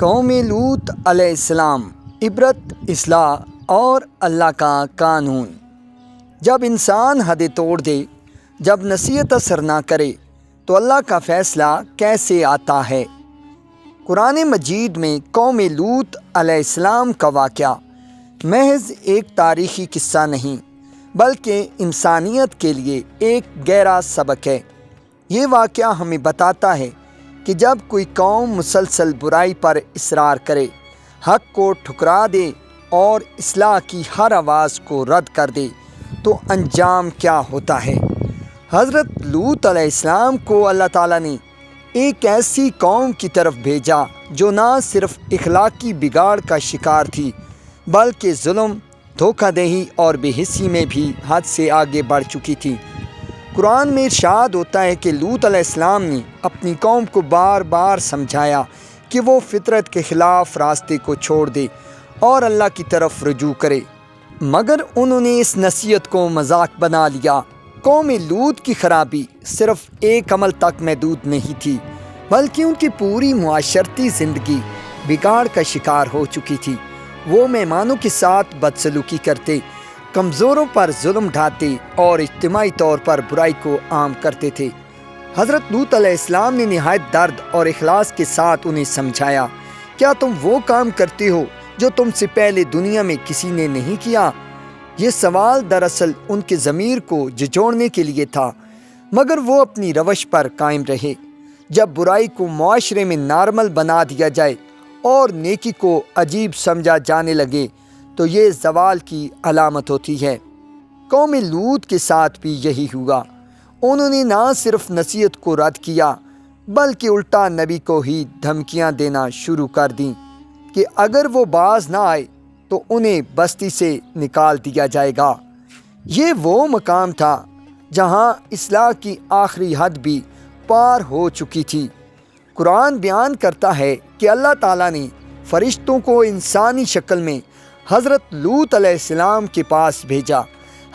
قوم لوط علیہ السلام، عبرت، اصلاح اور اللہ کا قانون۔ جب انسان حد توڑ دے، جب نصیحت اثر نہ کرے تو اللہ کا فیصلہ کیسے آتا ہے؟ قرآن مجید میں قوم لوط علیہ السلام کا واقعہ محض ایک تاریخی قصہ نہیں بلکہ انسانیت کے لیے ایک گہرا سبق ہے۔ یہ واقعہ ہمیں بتاتا ہے کہ جب کوئی قوم مسلسل برائی پر اصرار کرے، حق کو ٹھکرا دے اور اصلاح کی ہر آواز کو رد کر دے تو انجام کیا ہوتا ہے۔ حضرت لوط علیہ السلام کو اللہ تعالیٰ نے ایک ایسی قوم کی طرف بھیجا جو نہ صرف اخلاقی بگاڑ کا شکار تھی بلکہ ظلم، دھوکہ دہی اور بے حسی میں بھی حد سے آگے بڑھ چکی تھی۔ قرآن میں ارشاد ہوتا ہے کہ لوط علیہ السلام نے اپنی قوم کو بار بار سمجھایا کہ وہ فطرت کے خلاف راستے کو چھوڑ دے اور اللہ کی طرف رجوع کرے، مگر انہوں نے اس نصیحت کو مذاق بنا لیا۔ قوم لوط کی خرابی صرف ایک عمل تک محدود نہیں تھی بلکہ ان کی پوری معاشرتی زندگی بگاڑ کا شکار ہو چکی تھی۔ وہ مہمانوں کے ساتھ بدسلوکی کرتے، کمزوروں پر ظلم ڈھاتے اور اجتماعی طور پر برائی کو عام کرتے تھے۔ حضرت لوط علیہ السلام نے نہایت درد اور اخلاص کے ساتھ انہیں سمجھایا، کیا تم وہ کام کرتے ہو جو تم سے پہلے دنیا میں کسی نے نہیں کیا؟ یہ سوال دراصل ان کے ضمیر کو جھنجھوڑنے کے لیے تھا، مگر وہ اپنی روش پر قائم رہے۔ جب برائی کو معاشرے میں نارمل بنا دیا جائے اور نیکی کو عجیب سمجھا جانے لگے تو یہ زوال کی علامت ہوتی ہے۔ قوم لوط کے ساتھ بھی یہی ہوا۔ انہوں نے نہ صرف نصیحت کو رد کیا بلکہ الٹا نبی کو ہی دھمکیاں دینا شروع کر دیں کہ اگر وہ باز نہ آئے تو انہیں بستی سے نکال دیا جائے گا۔ یہ وہ مقام تھا جہاں اصلاح کی آخری حد بھی پار ہو چکی تھی۔ قرآن بیان کرتا ہے کہ اللہ تعالیٰ نے فرشتوں کو انسانی شکل میں حضرت لوط علیہ السلام کے پاس بھیجا۔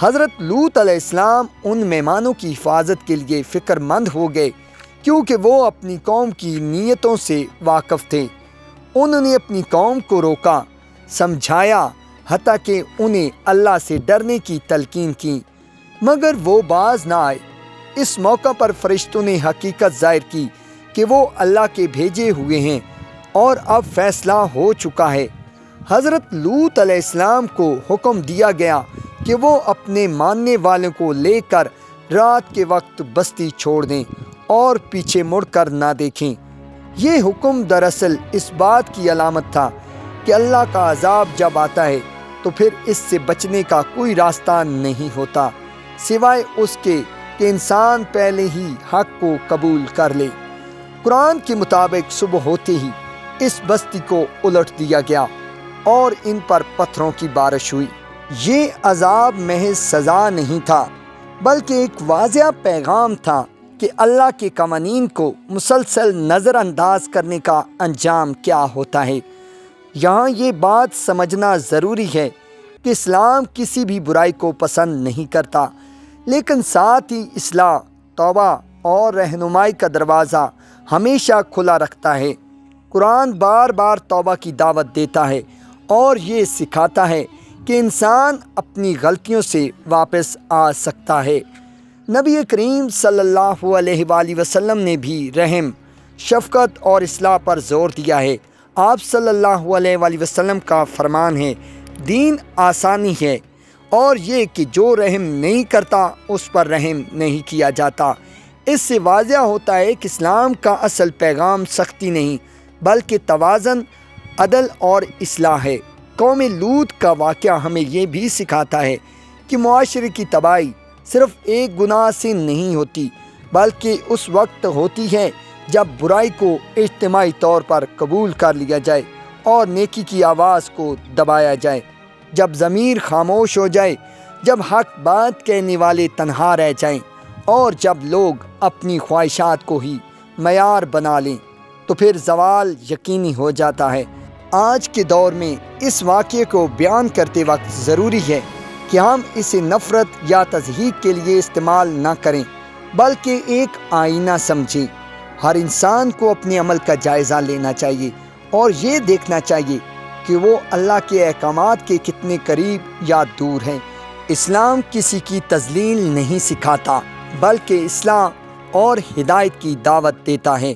حضرت لوط علیہ السلام ان مہمانوں کی حفاظت کے لیے فکر مند ہو گئے کیونکہ وہ اپنی قوم کی نیتوں سے واقف تھے۔ انہوں نے اپنی قوم کو روکا، سمجھایا، حتیٰ کہ انہیں اللہ سے ڈرنے کی تلقین کی، مگر وہ باز نہ آئے۔ اس موقع پر فرشتوں نے حقیقت ظاہر کی کہ وہ اللہ کے بھیجے ہوئے ہیں اور اب فیصلہ ہو چکا ہے۔ حضرت لوط علیہ السلام کو حکم دیا گیا کہ وہ اپنے ماننے والوں کو لے کر رات کے وقت بستی چھوڑ دیں اور پیچھے مڑ کر نہ دیکھیں۔ یہ حکم دراصل اس بات کی علامت تھا کہ اللہ کا عذاب جب آتا ہے تو پھر اس سے بچنے کا کوئی راستہ نہیں ہوتا سوائے اس کے کہ انسان پہلے ہی حق کو قبول کر لے۔ قرآن کے مطابق صبح ہوتے ہی اس بستی کو الٹ دیا گیا اور ان پر پتھروں کی بارش ہوئی۔ یہ عذاب محض سزا نہیں تھا بلکہ ایک واضح پیغام تھا کہ اللہ کے قوانین کو مسلسل نظر انداز کرنے کا انجام کیا ہوتا ہے۔ یہاں یہ بات سمجھنا ضروری ہے کہ اسلام کسی بھی برائی کو پسند نہیں کرتا، لیکن ساتھ ہی اصلاح، توبہ اور رہنمائی کا دروازہ ہمیشہ کھلا رکھتا ہے۔ قرآن بار بار توبہ کی دعوت دیتا ہے اور یہ سکھاتا ہے کہ انسان اپنی غلطیوں سے واپس آ سکتا ہے۔ نبی کریم صلی اللہ علیہ وآلہ وسلم نے بھی رحم، شفقت اور اصلاح پر زور دیا ہے۔ آپ صلی اللہ علیہ وآلہ وسلم کا فرمان ہے، دین آسانی ہے اور یہ کہ جو رحم نہیں کرتا اس پر رحم نہیں کیا جاتا۔ اس سے واضح ہوتا ہے کہ اسلام کا اصل پیغام سختی نہیں بلکہ توازن، عدل اور اصلاح ہے۔ قوم لوط کا واقعہ ہمیں یہ بھی سکھاتا ہے کہ معاشرے کی تباہی صرف ایک گناہ سے نہیں ہوتی بلکہ اس وقت ہوتی ہے جب برائی کو اجتماعی طور پر قبول کر لیا جائے اور نیکی کی آواز کو دبایا جائے، جب ضمیر خاموش ہو جائے، جب حق بات کہنے والے تنہا رہ جائیں اور جب لوگ اپنی خواہشات کو ہی معیار بنا لیں تو پھر زوال یقینی ہو جاتا ہے۔ آج کے دور میں اس واقعے کو بیان کرتے وقت ضروری ہے کہ ہم اسے نفرت یا تضحیک کے لیے استعمال نہ کریں بلکہ ایک آئینہ سمجھیں۔ ہر انسان کو اپنے عمل کا جائزہ لینا چاہیے اور یہ دیکھنا چاہیے کہ وہ اللہ کے احکامات کے کتنے قریب یا دور ہیں۔ اسلام کسی کی تذلیل نہیں سکھاتا بلکہ اصلاح اور ہدایت کی دعوت دیتا ہے۔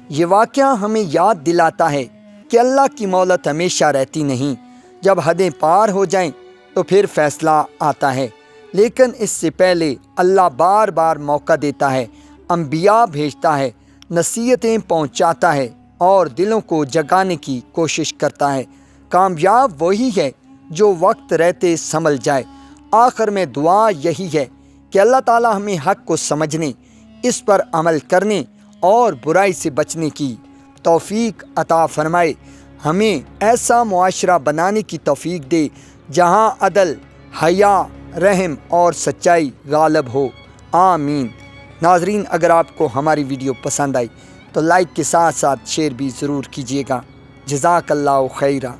یہ واقعہ ہمیں یاد دلاتا ہے کہ اللہ کی مہلت ہمیشہ رہتی نہیں، جب حدیں پار ہو جائیں تو پھر فیصلہ آتا ہے، لیکن اس سے پہلے اللہ بار بار موقع دیتا ہے، انبیاء بھیجتا ہے، نصیحتیں پہنچاتا ہے اور دلوں کو جگانے کی کوشش کرتا ہے۔ کامیاب وہی ہے جو وقت رہتے سنبھل جائے۔ آخر میں دعا یہی ہے کہ اللہ تعالی ہمیں حق کو سمجھنے، اس پر عمل کرنے اور برائی سے بچنے کی توفیق عطا فرمائے۔ ہمیں ایسا معاشرہ بنانے کی توفیق دے جہاں عدل، حیا، رحم اور سچائی غالب ہو، آمین۔ ناظرین، اگر آپ کو ہماری ویڈیو پسند آئی تو لائک کے ساتھ ساتھ شیئر بھی ضرور کیجیے گا۔ جزاک اللہ خیرہ۔